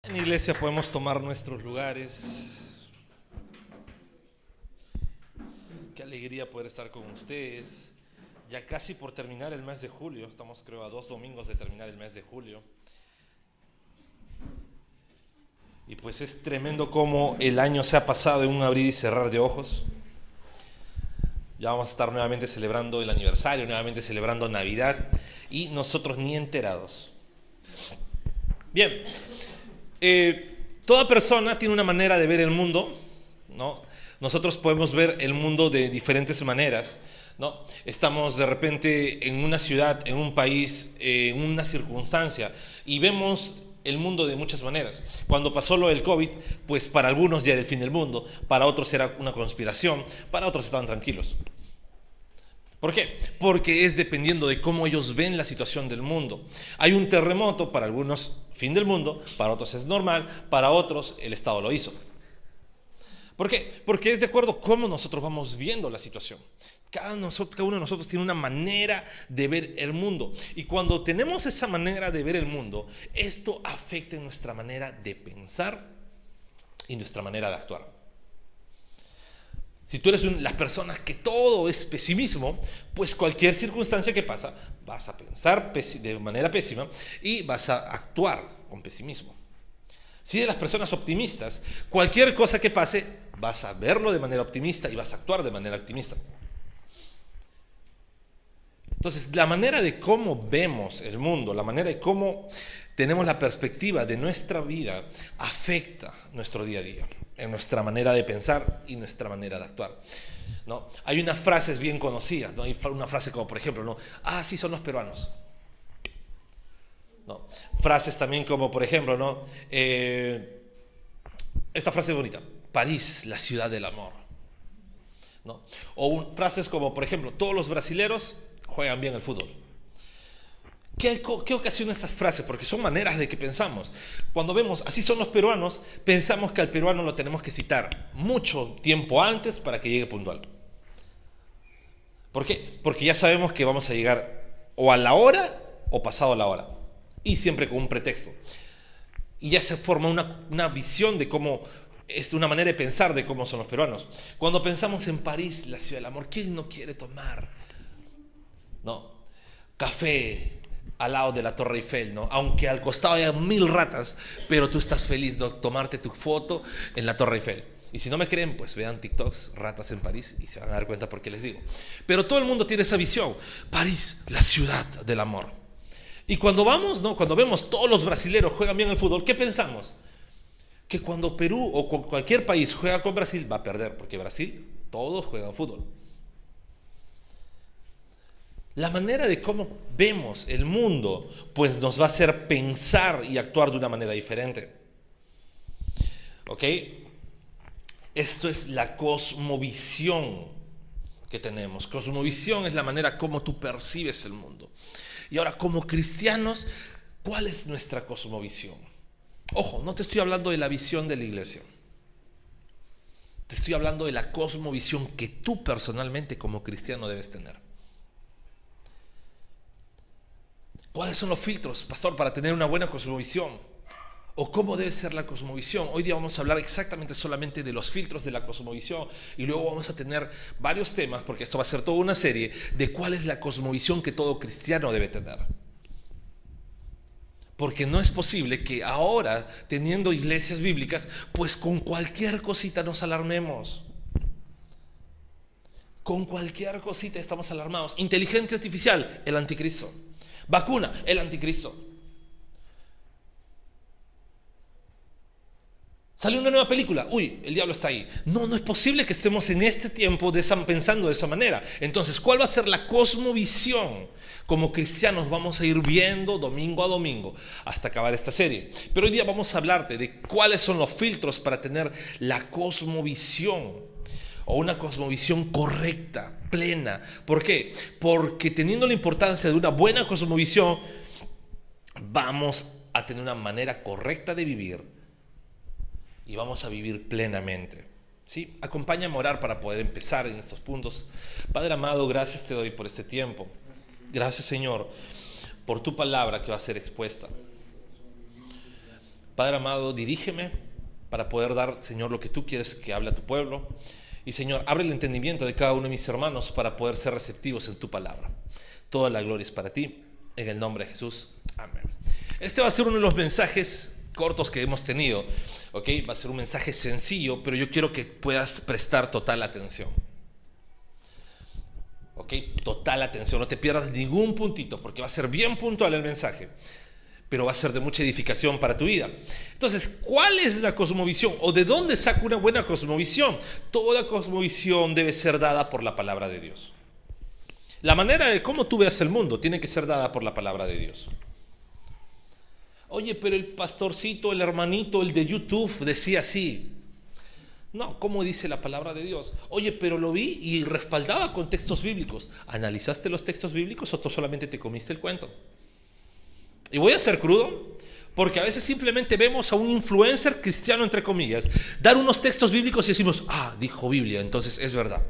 En iglesia podemos tomar nuestros lugares. Qué alegría poder estar con ustedes. Ya casi por terminar el mes de julio. Estamos, creo, a 2 domingos de terminar el mes de julio. Y pues es tremendo cómo el año se ha pasado en un abrir y cerrar de ojos. Ya vamos a estar nuevamente celebrando el aniversario, nuevamente celebrando Navidad, y nosotros ni enterados. Bien, toda persona tiene una manera de ver el mundo, ¿no? Nosotros podemos ver el mundo de diferentes maneras, ¿no? Estamos de repente en una ciudad, en un país, en una circunstancia, y vemos el mundo de muchas maneras. Cuando pasó lo del COVID, pues para algunos ya era el fin del mundo, para otros era una conspiración, para otros estaban tranquilos. ¿Por qué? Porque es dependiendo de cómo ellos ven la situación del mundo. Hay un terremoto, para algunos fin del mundo, para otros es normal, para otros el Estado lo hizo. ¿Por qué? Porque es de acuerdo a cómo nosotros vamos viendo la situación. Cada uno de nosotros tiene una manera de ver el mundo. Y cuando tenemos esa manera de ver el mundo, esto afecta en nuestra manera de pensar y nuestra manera de actuar. Si tú eres las personas que todo es pesimismo, pues cualquier circunstancia que pasa, vas a pensar de manera pésima y vas a actuar con pesimismo. Si eres las personas optimistas, cualquier cosa que pase, vas a verlo de manera optimista y vas a actuar de manera optimista. Entonces, la manera de cómo vemos el mundo, la manera de cómo tenemos la perspectiva de nuestra vida, afecta nuestro día a día, en nuestra manera de pensar y nuestra manera de actuar, ¿no? Hay unas frases bien conocidas, ¿no? Hay una frase como, por ejemplo, ¿no? Sí, son los peruanos. ¿No? Frases también como, por ejemplo, ¿no? Esta frase es bonita: París, la ciudad del amor, ¿no? O frases como, por ejemplo, todos los brasileros juegan bien el fútbol. ¿Qué ocasiona estas frases? Porque son maneras de que pensamos. Cuando vemos, así son los peruanos, pensamos que al peruano lo tenemos que citar mucho tiempo antes para que llegue puntual. ¿Por qué? Porque ya sabemos que vamos a llegar o a la hora o pasado la hora. Y siempre con un pretexto. Y ya se forma una visión de cómo, es una manera de pensar de cómo son los peruanos. Cuando pensamos en París, la ciudad del amor, ¿quién no quiere tomar, no, café al lado de la Torre Eiffel, ¿no? Aunque al costado haya 1000 ratas, pero tú estás feliz de tomarte tu foto en la Torre Eiffel. Y si no me creen, pues vean TikToks, ratas en París, y se van a dar cuenta por qué les digo. Pero todo el mundo tiene esa visión. París, la ciudad del amor. Y cuando vamos, ¿no? Cuando vemos todos los brasileros juegan bien el fútbol, ¿qué pensamos? Que cuando Perú o cualquier país juega con Brasil, va a perder, porque Brasil, todos juegan fútbol. La manera de cómo vemos el mundo, pues nos va a hacer pensar y actuar de una manera diferente. ¿Ok? Esto es la cosmovisión que tenemos. Cosmovisión es la manera como tú percibes el mundo. Y ahora, como cristianos, ¿cuál es nuestra cosmovisión? Ojo, no te estoy hablando de la visión de la iglesia. Te estoy hablando de la cosmovisión que tú personalmente como cristiano debes tener. ¿Cuáles son los filtros, pastor, para tener una buena cosmovisión? ¿O cómo debe ser la cosmovisión? Hoy día vamos a hablar exactamente solamente de los filtros de la cosmovisión, y luego vamos a tener varios temas, porque esto va a ser toda una serie, de cuál es la cosmovisión que todo cristiano debe tener. Porque no es posible que ahora, teniendo iglesias bíblicas, pues con cualquier cosita nos alarmemos. Con cualquier cosita estamos alarmados. Inteligencia artificial, el anticristo. Vacuna, el anticristo. Sale una nueva película, uy, el diablo está ahí. No es posible que estemos en este tiempo pensando de esa manera. Entonces, ¿cuál va a ser la cosmovisión? Como cristianos vamos a ir viendo domingo a domingo hasta acabar esta serie. Pero hoy día vamos a hablarte de cuáles son los filtros para tener la cosmovisión, o una cosmovisión correcta, plena. ¿Por qué? Porque teniendo la importancia de una buena cosmovisión, vamos a tener una manera correcta de vivir y vamos a vivir plenamente. ¿Sí? Acompáñame a orar para poder empezar en estos puntos. Padre amado, gracias te doy por este tiempo. Gracias, Señor, por tu palabra que va a ser expuesta. Padre amado, dirígeme para poder dar, Señor, lo que tú quieres que hable a tu pueblo. Y, Señor, abre el entendimiento de cada uno de mis hermanos para poder ser receptivos en tu palabra. Toda la gloria es para ti, en el nombre de Jesús. Amén. Este va a ser uno de los mensajes cortos que hemos tenido, ¿ok? Va a ser un mensaje sencillo, pero yo quiero que puedas prestar total atención. ¿Ok? Total atención, no te pierdas ningún puntito, porque va a ser bien puntual el mensaje, pero va a ser de mucha edificación para tu vida. Entonces, ¿cuál es la cosmovisión? ¿O de dónde saco una buena cosmovisión? Toda cosmovisión debe ser dada por la palabra de Dios. La manera de cómo tú veas el mundo tiene que ser dada por la palabra de Dios. Oye, pero el pastorcito, el hermanito, el de YouTube decía así. No, ¿cómo dice la palabra de Dios? Oye, pero lo vi y respaldaba con textos bíblicos. ¿Analizaste los textos bíblicos o tú solamente te comiste el cuento? Y voy a ser crudo, porque a veces simplemente vemos a un influencer cristiano, entre comillas, dar unos textos bíblicos y decimos, dijo Biblia, entonces es verdad.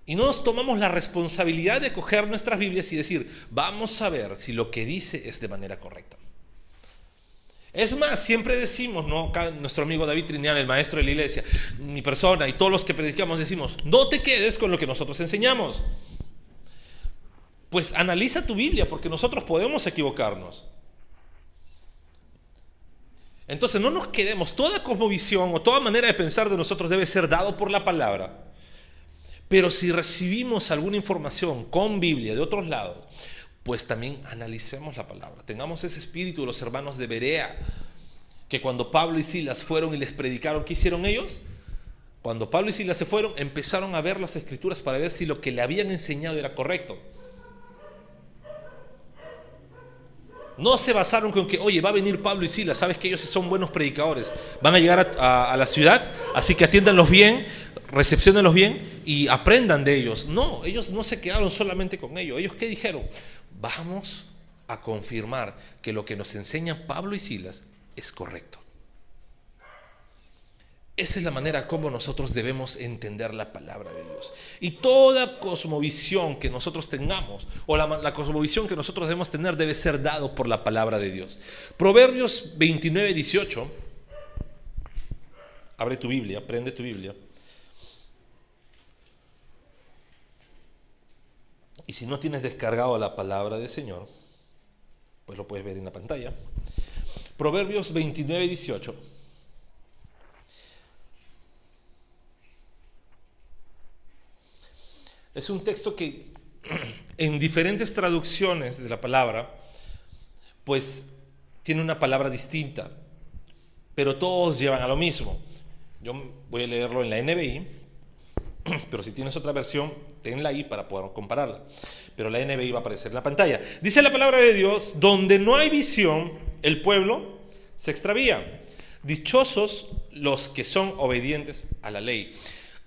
Y no nos tomamos la responsabilidad de coger nuestras Biblias y decir, vamos a ver si lo que dice es de manera correcta. Es más, siempre decimos, ¿no? Acá nuestro amigo David Trinian, el maestro de la iglesia, mi persona y todos los que predicamos decimos, no te quedes con lo que nosotros enseñamos. Pues analiza tu Biblia, porque nosotros podemos equivocarnos. Entonces no nos quedemos, toda cosmovisión o toda manera de pensar de nosotros debe ser dado por la palabra. Pero si recibimos alguna información con Biblia de otros lados, pues también analicemos la palabra. Tengamos ese espíritu de los hermanos de Berea, que cuando Pablo y Silas fueron y les predicaron, ¿qué hicieron ellos? Cuando Pablo y Silas se fueron, empezaron a ver las escrituras para ver si lo que le habían enseñado era correcto. No se basaron con que, oye, va a venir Pablo y Silas, sabes que ellos son buenos predicadores, van a llegar a la ciudad, así que atiéndanlos bien, recepciónenlos bien y aprendan de ellos. No, ellos no se quedaron solamente con ellos. ¿Ellos qué dijeron? Vamos a confirmar que lo que nos enseñan Pablo y Silas es correcto. Esa es la manera como nosotros debemos entender la palabra de Dios. Y toda cosmovisión que nosotros tengamos, o la cosmovisión que nosotros debemos tener, debe ser dado por la palabra de Dios. Proverbios 29:18. Abre tu Biblia, prende tu Biblia. Y si no tienes descargado la palabra del Señor, pues lo puedes ver en la pantalla. Proverbios 29:18. Es un texto que en diferentes traducciones de la palabra, pues tiene una palabra distinta, pero todos llevan a lo mismo. Yo voy a leerlo en la NBI, pero si tienes otra versión, tenla ahí para poder compararla. Pero la NBI va a aparecer en la pantalla. Dice la palabra de Dios, donde no hay visión, el pueblo se extravía. Dichosos los que son obedientes a la ley.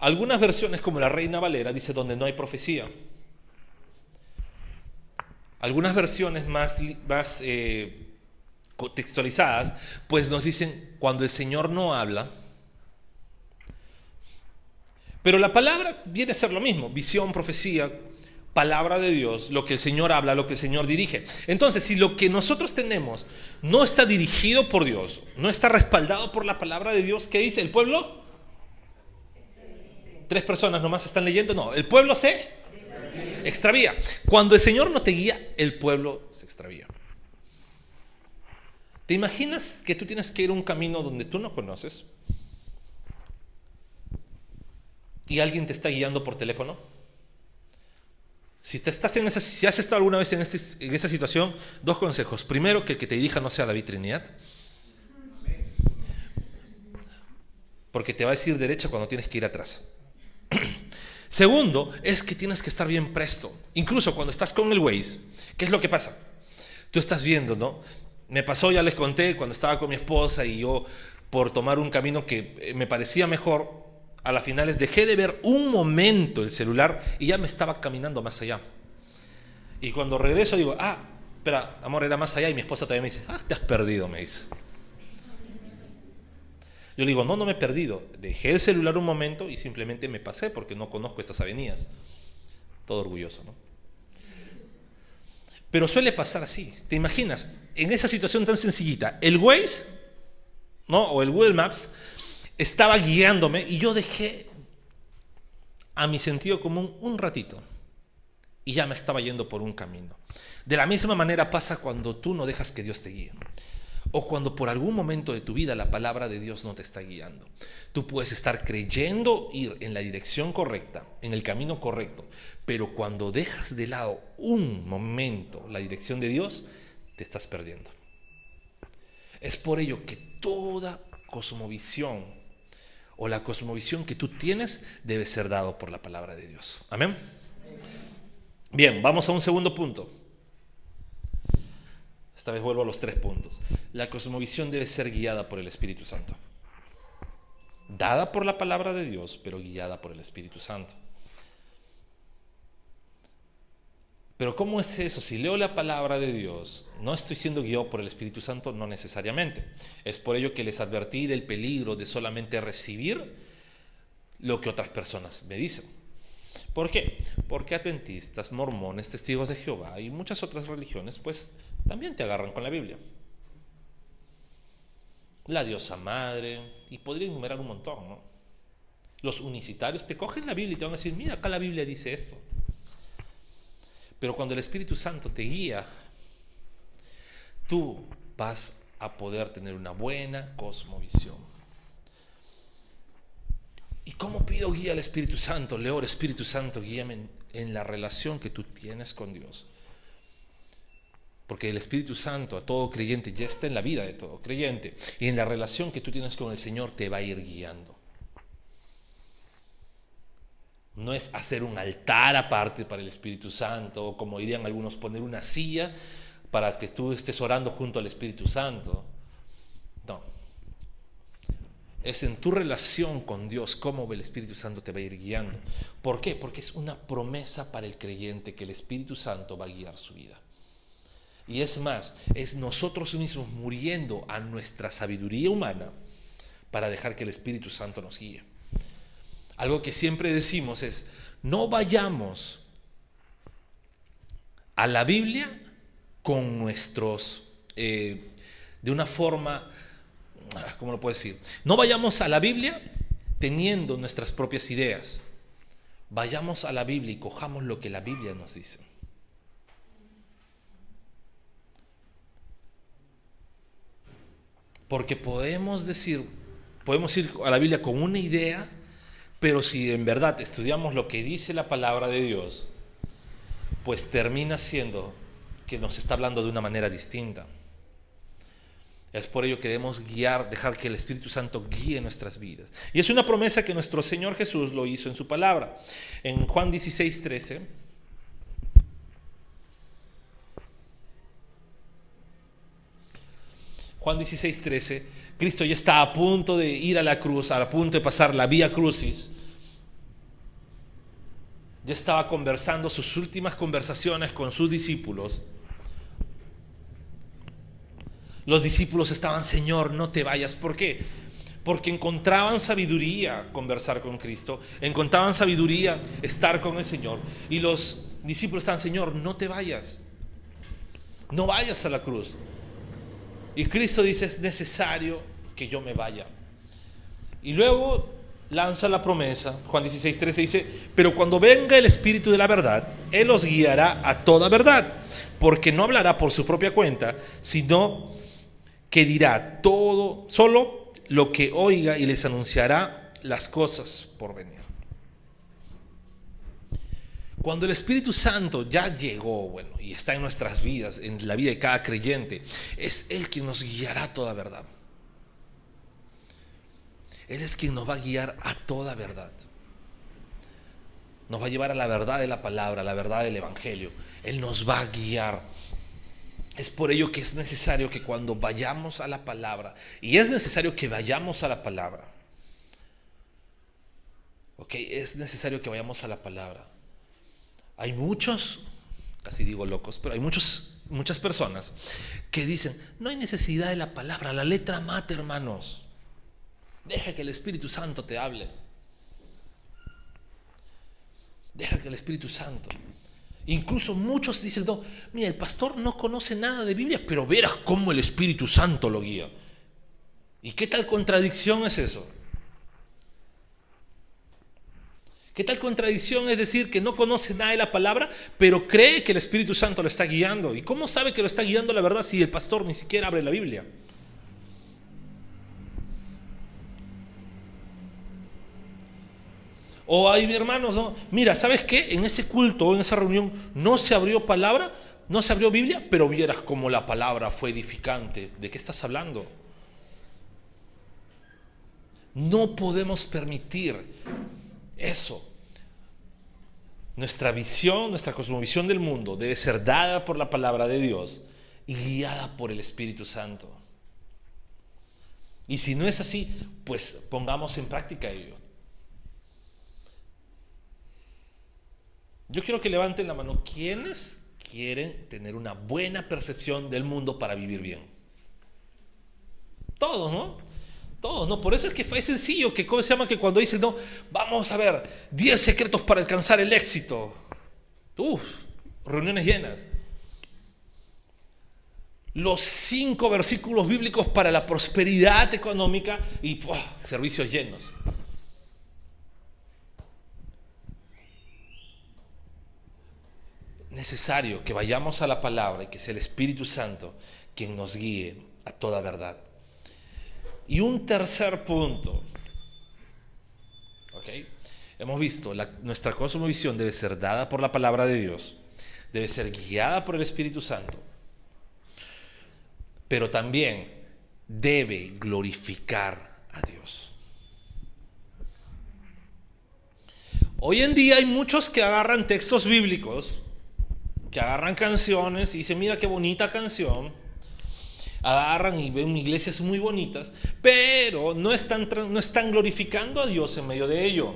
Algunas versiones, como la Reina Valera, dice donde no hay profecía. Algunas versiones más contextualizadas, pues nos dicen cuando el Señor no habla. Pero la palabra viene a ser lo mismo, visión, profecía, palabra de Dios, lo que el Señor habla, lo que el Señor dirige. Entonces, si lo que nosotros tenemos no está dirigido por Dios, no está respaldado por la palabra de Dios, ¿qué dice el pueblo? 3 personas nomás están leyendo. No, el pueblo se extravía. Cuando el Señor no te guía, el pueblo se extravía. ¿Te imaginas que tú tienes que ir a un camino donde tú no conoces y alguien te está guiando por teléfono? Si has estado alguna vez en esa situación, 2 consejos. Primero, que el que te dirija no sea David Triniat, porque te va a decir derecha cuando tienes que ir atrás. Segundo, es que tienes que estar bien presto. Incluso cuando estás con el Waze, ¿qué es lo que pasa? Tú estás viendo, ¿no? Me pasó, ya les conté, cuando estaba con mi esposa y yo, por tomar un camino que me parecía mejor, a las finales dejé de ver un momento el celular y ya me estaba caminando más allá. Y cuando regreso digo, espera, amor, era más allá, y mi esposa todavía me dice, te has perdido, me dice. Yo le digo, no me he perdido. Dejé el celular un momento y simplemente me pasé porque no conozco estas avenidas. Todo orgulloso, ¿no? Pero suele pasar así. ¿Te imaginas? En esa situación tan sencillita, el Waze, ¿no? O el Google Maps estaba guiándome y yo dejé a mi sentido común un ratito y ya me estaba yendo por un camino. De la misma manera pasa cuando tú no dejas que Dios te guíe, o cuando por algún momento de tu vida la palabra de Dios no te está guiando. Tú puedes estar creyendo ir en la dirección correcta, en el camino correcto, pero cuando dejas de lado un momento la dirección de Dios, te estás perdiendo. Es por ello que toda cosmovisión o la cosmovisión que tú tienes debe ser dado por la palabra de Dios. Amén. Bien, vamos a un segundo punto. Esta vez vuelvo a los 3 puntos. La cosmovisión debe ser guiada por el Espíritu Santo. Dada por la palabra de Dios, pero guiada por el Espíritu Santo. Pero ¿cómo es eso? Si leo la palabra de Dios, no estoy siendo guiado por el Espíritu Santo, no necesariamente. Es por ello que les advertí del peligro de solamente recibir lo que otras personas me dicen. ¿Por qué? Porque adventistas, mormones, testigos de Jehová y muchas otras religiones, pues también te agarran con la Biblia. La diosa madre, y podría enumerar un montón, ¿no? Los unicitarios te cogen la Biblia y te van a decir, mira, acá la Biblia dice esto. Pero cuando el Espíritu Santo te guía, tú vas a poder tener una buena cosmovisión. ¿Y cómo pido guía al Espíritu Santo? Le oro, Espíritu Santo, guíame en la relación que tú tienes con Dios. Porque el Espíritu Santo a todo creyente ya está en la vida de todo creyente. Y en la relación que tú tienes con el Señor te va a ir guiando. No es hacer un altar aparte para el Espíritu Santo, o como dirían algunos, poner una silla para que tú estés orando junto al Espíritu Santo. No. Es en tu relación con Dios cómo el Espíritu Santo te va a ir guiando. ¿Por qué? Porque es una promesa para el creyente que el Espíritu Santo va a guiar su vida. Y es más, es nosotros mismos muriendo a nuestra sabiduría humana para dejar que el Espíritu Santo nos guíe. Algo que siempre decimos es, no vayamos a la Biblia con nuestros, de una forma, ¿cómo lo puedo decir? No vayamos a la Biblia teniendo nuestras propias ideas. Vayamos a la Biblia y cojamos lo que la Biblia nos dice. Porque podemos ir a la Biblia con una idea, pero si en verdad estudiamos lo que dice la palabra de Dios, pues termina siendo que nos está hablando de una manera distinta. Es por ello que debemos dejar que el Espíritu Santo guíe nuestras vidas. Y es una promesa que nuestro Señor Jesús lo hizo en su palabra. En Juan 16:13. Juan 16:13, Cristo ya está a punto de ir a la cruz, a punto de pasar la Vía Crucis. Ya estaba conversando sus últimas conversaciones con sus discípulos. Los discípulos estaban, Señor, no te vayas. ¿Por qué? Porque encontraban sabiduría conversar con Cristo, encontraban sabiduría estar con el Señor. Y los discípulos estaban, Señor, no te vayas. No vayas a la cruz. Y Cristo dice, es necesario que yo me vaya. Y luego lanza la promesa, Juan 16:13 dice, pero cuando venga el Espíritu de la verdad, Él os guiará a toda verdad, porque no hablará por su propia cuenta, sino que dirá todo, solo lo que oiga y les anunciará las cosas por venir. Cuando el Espíritu Santo ya llegó, y está en nuestras vidas, en la vida de cada creyente, es Él quien nos guiará a toda verdad. Él es quien nos va a guiar a toda verdad. Nos va a llevar a la verdad de la palabra, a la verdad del Evangelio. Él nos va a guiar. Es por ello que es necesario que cuando vayamos a la palabra, y es necesario que vayamos a la palabra, es necesario que vayamos a la palabra. Hay muchos, casi digo locos, pero hay muchas personas que dicen, no hay necesidad de la palabra, la letra mata, hermanos. Deja que el Espíritu Santo te hable. Deja que el Espíritu Santo. Incluso muchos dicen, no, mira, el pastor no conoce nada de Biblia, pero verás cómo el Espíritu Santo lo guía. ¿Y qué tal contradicción es eso? ¿Qué tal contradicción es decir que no conoce nada de la palabra, pero cree que el Espíritu Santo lo está guiando? ¿Y cómo sabe que lo está guiando la verdad si el pastor ni siquiera abre la Biblia? O hay hermanos, ¿no? Mira, ¿sabes qué? En ese culto, en esa reunión, no se abrió palabra, no se abrió Biblia, pero vieras cómo la palabra fue edificante. ¿De qué estás hablando? No podemos permitir eso. Nuestra visión, nuestra cosmovisión del mundo debe ser dada por la palabra de Dios y guiada por el Espíritu Santo. Y si no es así, pues pongamos en práctica ello. Yo quiero que levanten la mano. ¿Quiénes quieren tener una buena percepción del mundo para vivir bien? Todos, ¿no? Todos, ¿no? Por eso es que fue sencillo, que ¿cómo se llama? Que cuando dicen, no, vamos a ver, 10 secretos para alcanzar el éxito. Reuniones llenas. Los 5 versículos bíblicos para la prosperidad económica y servicios llenos. Necesario que vayamos a la palabra y que sea el Espíritu Santo quien nos guíe a toda verdad. Y un tercer punto, ¿ok? Hemos visto, nuestra cosmovisión debe ser dada por la palabra de Dios, debe ser guiada por el Espíritu Santo, pero también debe glorificar a Dios. Hoy en día hay muchos que agarran textos bíblicos, que agarran canciones y dicen, mira qué bonita canción. Agarran y ven iglesias muy bonitas, pero no están glorificando a Dios en medio de ello.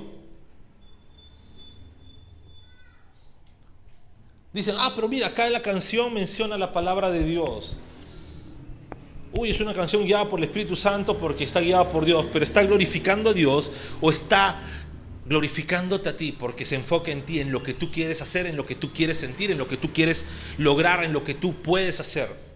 Dicen, pero mira, acá en la canción menciona la palabra de Dios. Es una canción guiada por el Espíritu Santo porque está guiada por Dios, pero ¿está glorificando a Dios o está glorificándote a ti porque se enfoca en ti, en lo que tú quieres hacer, en lo que tú quieres sentir, en lo que tú quieres lograr, en lo que tú puedes hacer?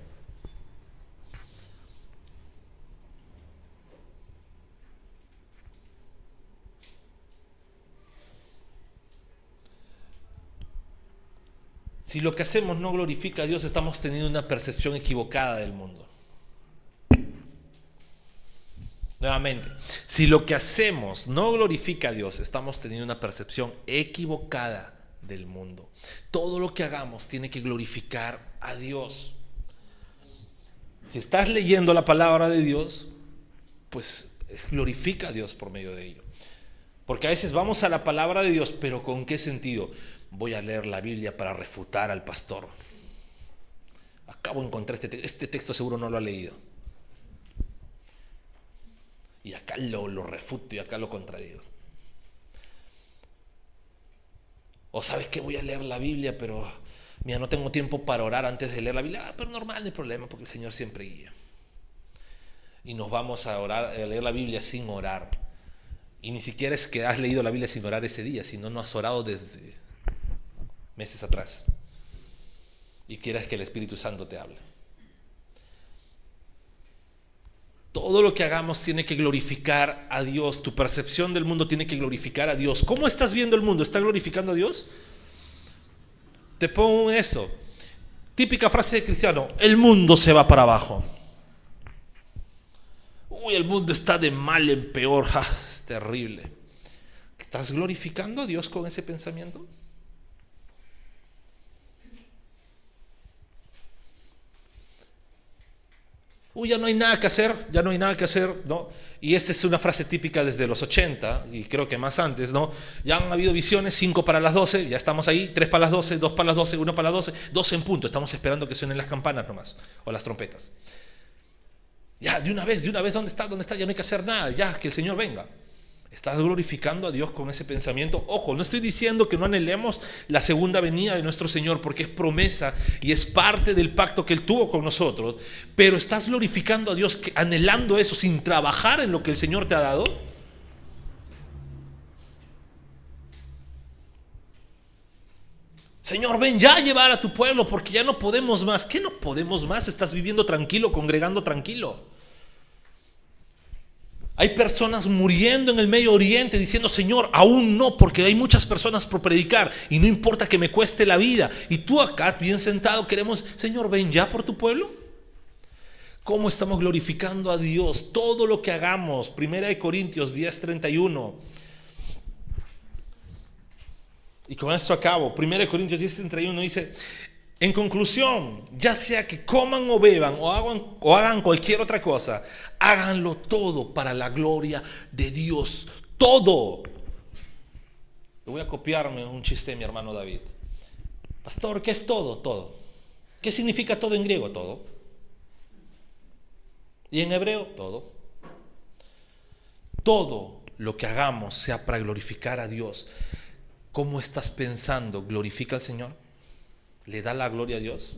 Si lo que hacemos no glorifica a Dios, estamos teniendo una percepción equivocada del mundo. Nuevamente, si lo que hacemos no glorifica a Dios, estamos teniendo una percepción equivocada del mundo. Todo lo que hagamos tiene que glorificar a Dios. Si estás leyendo la palabra de Dios, pues glorifica a Dios por medio de ello. Porque a veces vamos a la palabra de Dios, pero ¿con qué sentido? Voy a leer la Biblia para refutar al pastor. Acabo de encontrar este texto, seguro no lo ha leído. Y acá lo refuto y acá lo contradigo. O sabes que voy a leer la Biblia, pero mira, no tengo tiempo para orar antes de leer la Biblia. Pero normal, no hay problema, porque el Señor siempre guía. Y nos vamos a leer la Biblia sin orar. Y ni siquiera es que has leído la Biblia sin orar ese día, sino no has orado desde meses atrás. Y quieras que el Espíritu Santo te hable. Todo lo que hagamos tiene que glorificar a Dios. Tu percepción del mundo tiene que glorificar a Dios. ¿Cómo estás viendo el mundo? ¿Está glorificando a Dios? Te pongo eso. Típica frase de cristiano: el mundo se va para abajo. El mundo está de mal en peor. Es terrible. ¿Estás glorificando a Dios con ese pensamiento? Ya no hay nada que hacer, ¿no? Y esta es una frase típica desde los 80, y creo que más antes, ¿no? Ya han habido visiones, 5 para las 12, ya estamos ahí, 3 para las 12, 2 para las 12, 1 para las 12, 12 en punto, estamos esperando que suenen las campanas nomás, o las trompetas. Ya, de una vez, ¿dónde está? Ya no hay que hacer nada, ya, que el Señor venga. ¿Estás glorificando a Dios con ese pensamiento? Ojo, no estoy diciendo que no anhelemos la segunda venida de nuestro Señor, porque es promesa y es parte del pacto que Él tuvo con nosotros. Pero ¿estás glorificando a Dios anhelando eso sin trabajar en lo que el Señor te ha dado? Señor, ven ya a llevar a tu pueblo porque ya no podemos más. ¿Qué no podemos más? Estás viviendo tranquilo, congregando tranquilo. Hay personas muriendo en el Medio Oriente diciendo, Señor, aún no, porque hay muchas personas por predicar y no importa que me cueste la vida. Y tú acá, bien sentado, queremos, Señor, ven ya por tu pueblo. ¿Cómo estamos glorificando a Dios? Todo lo que hagamos. 1 Corintios 10:31. Y con esto acabo. 1 Corintios 10:31 dice: en conclusión, ya sea que coman o beban o hagan cualquier otra cosa, háganlo todo para la gloria de Dios. Todo. Le voy a copiarme un chiste de mi hermano David. Pastor, ¿qué es todo? Todo. ¿Qué significa todo en griego? Todo. Y en hebreo, todo. Todo lo que hagamos sea para glorificar a Dios. ¿Cómo estás pensando? ¿Glorifica al Señor? ¿Le da la gloria a Dios?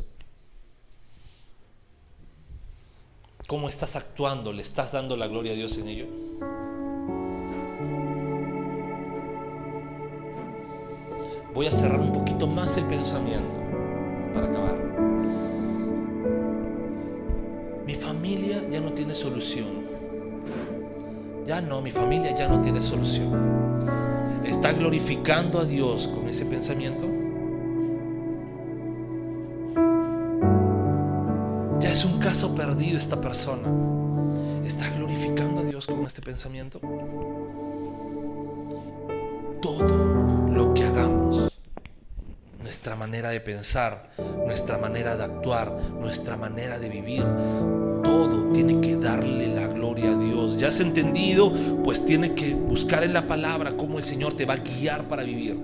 ¿Cómo estás actuando? ¿Le estás dando la gloria a Dios en ello? Voy a cerrar un poquito más el pensamiento para acabar. Mi familia ya no tiene solución. Mi familia ya no tiene solución. ¿Está glorificando a Dios con ese pensamiento? Ya es un caso perdido esta persona. ¿Está glorificando a Dios con este pensamiento? Todo lo que hagamos, nuestra manera de pensar, nuestra manera de actuar, nuestra manera de vivir, todo tiene que darle la gloria a Dios. ¿Ya has entendido? Pues tiene que buscar en la palabra cómo el Señor te va a guiar para vivir.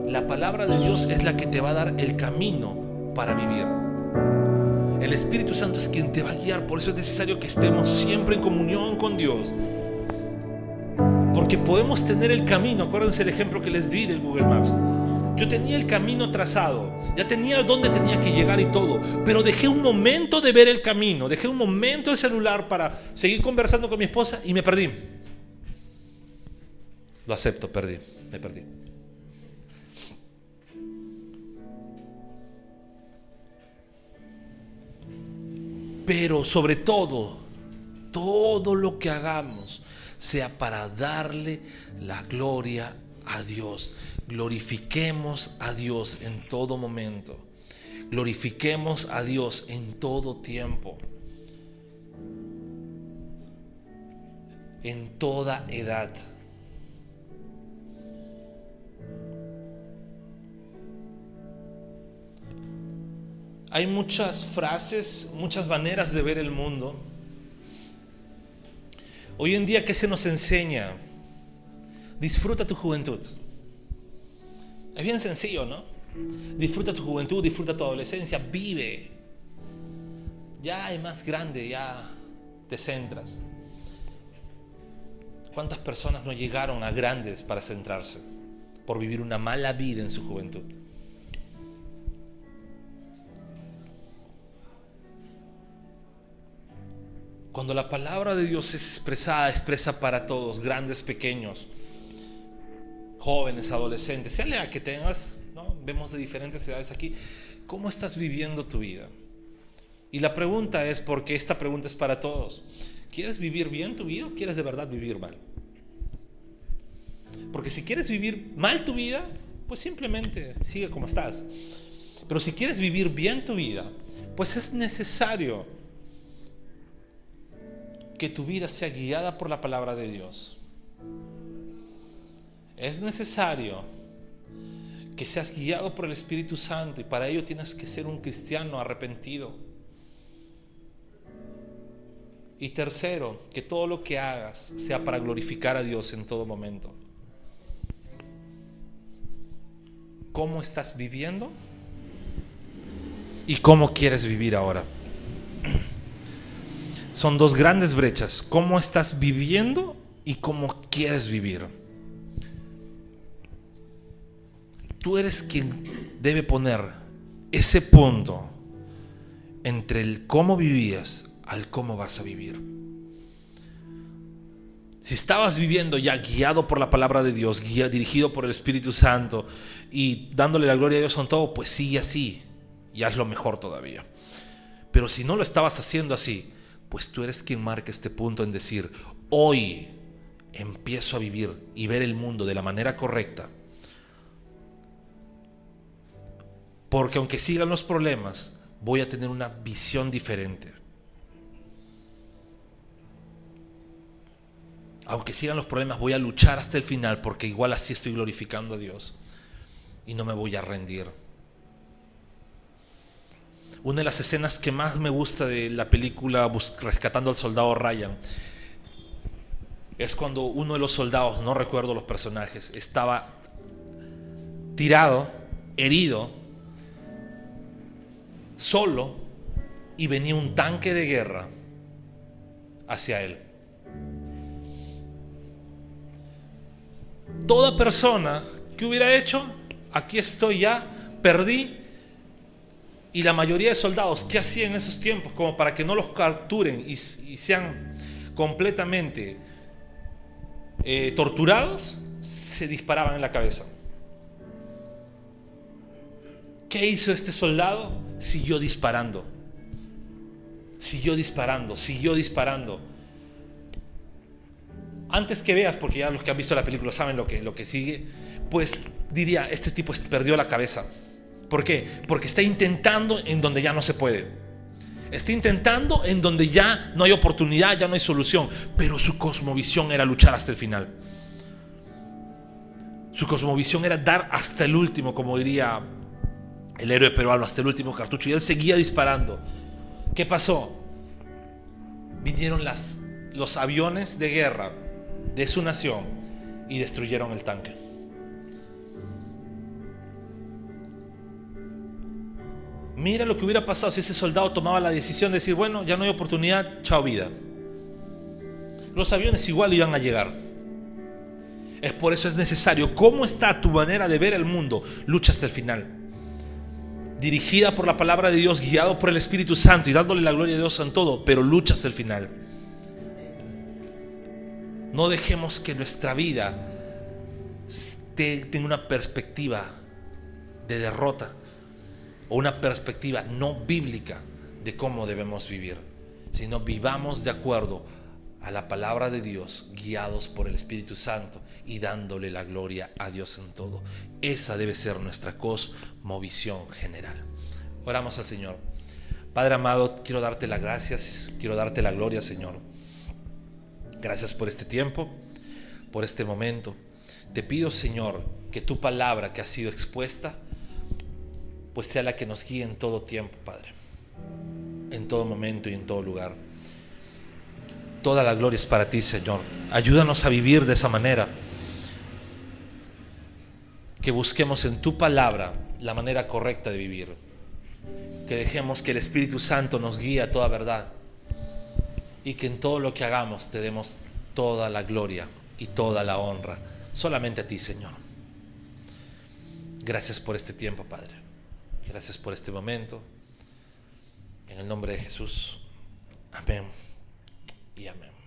La palabra de Dios es la que te va a dar el camino para vivir. El Espíritu Santo es quien te va a guiar. Por eso es necesario que estemos siempre en comunión con Dios. Porque podemos tener el camino. Acuérdense el ejemplo que les di del Google Maps. Yo tenía el camino trazado, ya tenía dónde tenía que llegar y todo, pero dejé un momento de ver el camino, dejé un momento el celular para seguir conversando con mi esposa y me perdí. Lo acepto, me perdí. Pero sobre todo lo que hagamos sea para darle la gloria a Dios. Glorifiquemos a Dios en todo momento. Glorifiquemos a Dios en todo tiempo. En toda edad. Hay muchas frases, muchas maneras de ver el mundo. Hoy en día, ¿qué se nos enseña? Disfruta tu juventud. Es bien sencillo, ¿no? Disfruta tu juventud, disfruta tu adolescencia, vive. Ya es más grande, ya te centras. ¿Cuántas personas no llegaron a grandes para centrarse? Por vivir una mala vida en su juventud. Cuando la palabra de Dios es expresa para todos, grandes, pequeños, jóvenes, adolescentes, sea la edad que tengas, ¿no? Vemos de diferentes edades aquí. ¿Cómo estás viviendo tu vida? Y la pregunta es, porque esta pregunta es para todos: ¿quieres vivir bien tu vida o quieres de verdad vivir mal? Porque si quieres vivir mal tu vida, pues simplemente sigue como estás. Pero si quieres vivir bien tu vida, pues es necesario que tu vida sea guiada por la palabra de Dios. Es necesario que seas guiado por el Espíritu Santo, y para ello tienes que ser un cristiano arrepentido. Y tercero, que todo lo que hagas sea para glorificar a Dios en todo momento. ¿Cómo estás viviendo? ¿Y cómo quieres vivir ahora? son dos grandes brechas: cómo estás viviendo y cómo quieres vivir. Tú eres quien debe poner ese punto entre el cómo vivías al cómo vas a vivir. Si estabas viviendo ya guiado por la palabra de Dios, dirigido por el Espíritu Santo y dándole la gloria a Dios en todo, pues sigue así y hazlo mejor todavía. Pero si no lo estabas haciendo así, pues tú eres quien marca este punto en decir: hoy empiezo a vivir y ver el mundo de la manera correcta. Porque aunque sigan los problemas, voy a tener una visión diferente. Aunque sigan los problemas, voy a luchar hasta el final, porque igual así estoy glorificando a Dios y no me voy a rendir. Una de las escenas que más me gusta de la película Rescatando al Soldado Ryan es cuando uno de los soldados, no recuerdo los personajes, estaba tirado, herido, solo, y venía un tanque de guerra hacia él. Toda persona que hubiera hecho: aquí estoy ya, perdí. Y la mayoría de soldados, ¿qué hacían en esos tiempos? Como para que no los capturen y sean completamente torturados, se disparaban en la cabeza. ¿Qué hizo este soldado? Siguió disparando. Siguió disparando, siguió disparando. Antes que veas, porque ya los que han visto la película saben lo que sigue, pues diría: este tipo perdió la cabeza. ¿Por qué? Porque está intentando en donde ya no se puede. Está intentando en donde ya no hay oportunidad, ya no hay solución. Pero su cosmovisión era luchar hasta el final. Su cosmovisión era dar hasta el último, como diría el héroe peruano, hasta el último cartucho. Y él seguía disparando. ¿Qué pasó? Vinieron los aviones de guerra de su nación y destruyeron el tanque. Mira lo que hubiera pasado si ese soldado tomaba la decisión de decir: bueno, ya no hay oportunidad, chao vida. Los aviones igual iban a llegar. Es por eso es necesario. ¿Cómo está tu manera de ver el mundo? Lucha hasta el final. Dirigida por la palabra de Dios, guiado por el Espíritu Santo y dándole la gloria a Dios en todo, pero lucha hasta el final. No dejemos que nuestra vida tenga una perspectiva de derrota o una perspectiva no bíblica de cómo debemos vivir, sino vivamos de acuerdo a la palabra de Dios, guiados por el Espíritu Santo y dándole la gloria a Dios en todo. Esa debe ser nuestra cosmovisión general. Oramos al Señor. Padre amado, quiero darte las gracias, quiero darte la gloria, Señor. Gracias por este tiempo, por este momento. Te pido, Señor, que tu palabra que ha sido expuesta pues sea la que nos guíe en todo tiempo, Padre, en todo momento y en todo lugar. Toda la gloria es para ti, Señor. Ayúdanos a vivir de esa manera, que busquemos en tu palabra la manera correcta de vivir, que dejemos que el Espíritu Santo nos guíe a toda verdad y que en todo lo que hagamos te demos toda la gloria y toda la honra solamente a ti, Señor. Gracias por este tiempo, Padre. Gracias por este momento. En el nombre de Jesús. Amén y amén.